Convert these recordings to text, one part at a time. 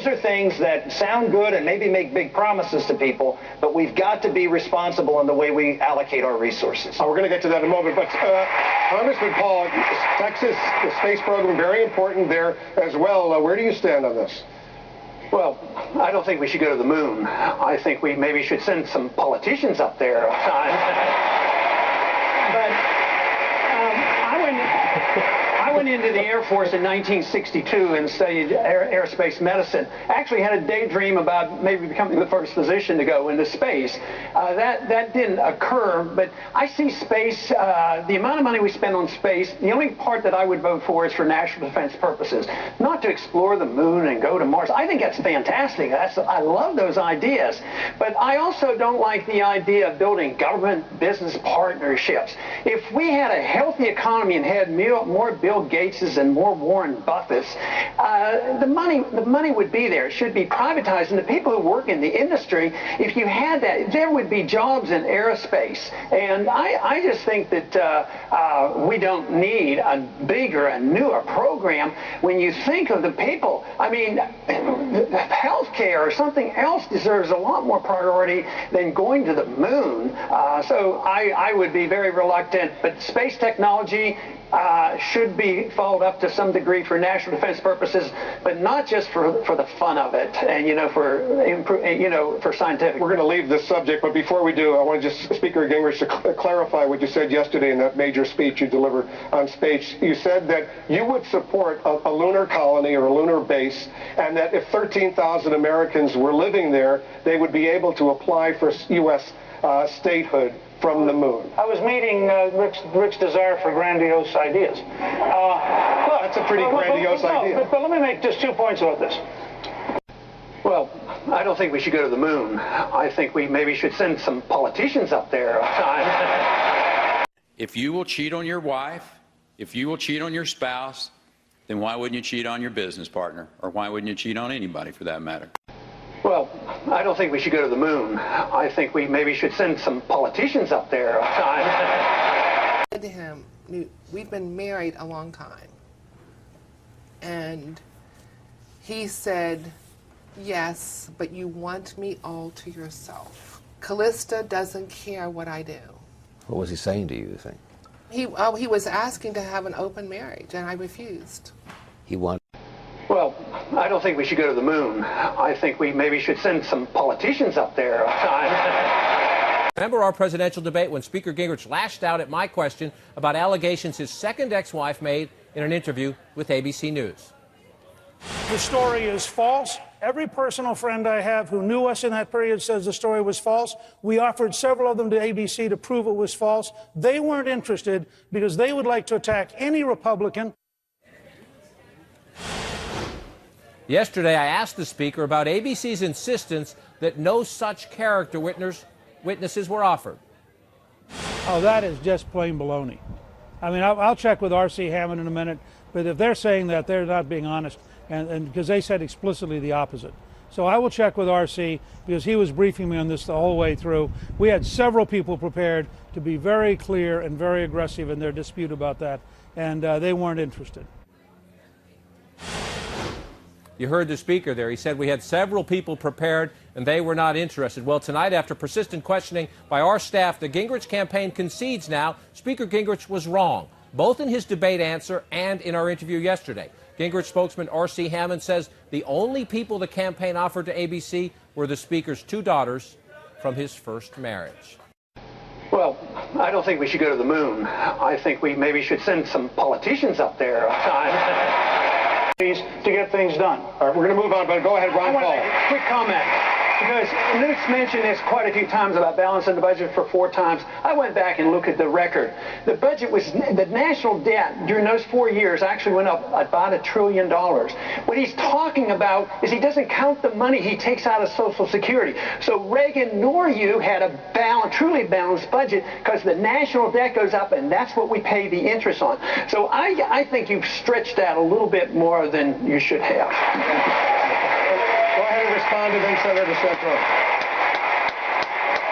those are things that sound good and maybe make big promises to people, but we've got to be responsible in the way we allocate our resources. We're going to get to that in a moment, but Congressman Paul, Texas, the space program, very important there as well. Where do you stand on this? Well, I don't think we should go to the moon. I think we maybe should send some politicians up there. But I went into the Air Force in 1962 and studied aerospace medicine. Actually had a daydream about maybe becoming the first physician to go into space. That didn't occur, but I see space, the amount of money we spend on space, the only part that I would vote for is for national defense purposes, not to explore the moon and go to Mars. I think that's fantastic. I love those ideas, but I also don't like the idea of building government-business partnerships. If we had a healthy economy and had more Bill Gateses and more Warren Buffetts, the money would be there. It should be privatized, and the people who work in the industry, if you had that, there would be jobs in aerospace. And I just think that we don't need a bigger and newer program when you think of the people. I mean, healthcare or something else deserves a lot more priority than going to the moon. So I would be very reluctant, but space technology should be followed up to some degree for national defense purposes, but not just for the fun of it and, for scientific. We're going to leave this subject, but before we do, I want to just, Speaker Gingrich, to clarify what you said yesterday in that major speech you delivered on space. You said that you would support a lunar colony or a lunar base, and that if 13,000 Americans were living there, they would be able to apply for U.S. Statehood from the moon. I was meeting Rick's desire for grandiose ideas. That's a pretty grandiose idea. But let me make just 2 points about this. Well, I don't think we should go to the moon. I think we maybe should send some politicians up there. If you will cheat on your wife, if you will cheat on your spouse, then why wouldn't you cheat on your business partner? Or why wouldn't you cheat on anybody for that matter? Well, I don't think we should go to the moon. I think we maybe should send some politicians up there. I said to him, Newt, we've been married a long time. And he said, yes, but you want me all to yourself. Callista doesn't care what I do. What was he saying to you, you think? He was asking to have an open marriage, and I refused. He wanted... Well, I don't think we should go to the moon. I think we maybe should send some politicians up there. Remember our presidential debate when Speaker Gingrich lashed out at my question about allegations his second ex-wife made in an interview with ABC News. The story is false. Every personal friend I have who knew us in that period says the story was false. We offered several of them to ABC to prove it was false. They weren't interested because they would like to attack any Republican. Yesterday, I asked the Speaker about ABC's insistence that no such character witnesses were offered. Oh, that is just plain baloney. I mean, I'll check with R.C. Hammond in a minute, but if they're saying that, they're not being honest, and because they said explicitly the opposite. So I will check with R.C. because he was briefing me on this the whole way through. We had several people prepared to be very clear and very aggressive in their dispute about that, and they weren't interested. You heard the Speaker there. He said we had several people prepared and they were not interested. Well, tonight, after persistent questioning by our staff, the Gingrich campaign concedes now Speaker Gingrich was wrong, both in his debate answer and in our interview yesterday. Gingrich spokesman R.C. Hammond says the only people the campaign offered to ABC were the Speaker's 2 daughters from his first marriage. Well, I don't think we should go to the moon. I think we maybe should send some politicians up there. To get things done. All right, we're going to move on, but go ahead, Ron Paul. A quick comment, because Newt's mentioned this quite a few times about balancing the budget for 4 times. I went back and looked at the record. The budget was, the national debt during those 4 years actually went up about $1 trillion. What he's talking about is he doesn't count the money he takes out of Social Security. So Reagan nor you had a truly balanced budget because the national debt goes up and that's what we pay the interest on. So I think you've stretched that a little bit more than you should have. Go ahead and respond to them, Senator Centro.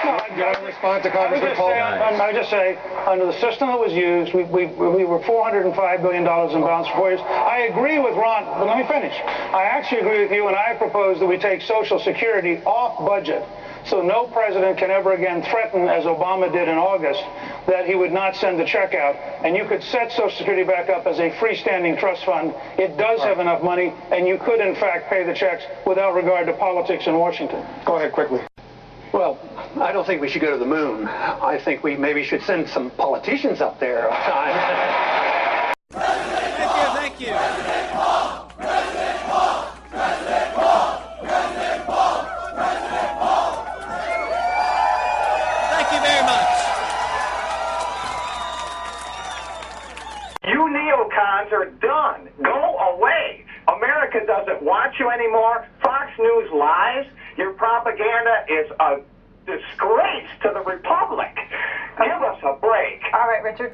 You want to respond to Congressman Paul? I would just say, under the system that was used, we were $405 billion in balance for 4 years. I agree with Ron, but let me finish. I actually agree with you, and I propose that we take Social Security off budget, so no president can ever again threaten, as Obama did in August, that he would not send the check out. And you could set Social Security back up as a freestanding trust fund. It does have enough money, and you could, in fact, pay the checks without regard to politics in Washington. Go ahead quickly. Well, I don't think we should go to the moon. I think we maybe should send some politicians up there. Thank you. President Paul! President Paul! President Paul! President Paul! President Paul! Thank you very much. You neocons are done. Go away. America doesn't want you anymore. Fox News lies. Your propaganda is a disgrace to the Republic. Give us a break. All right, Richard.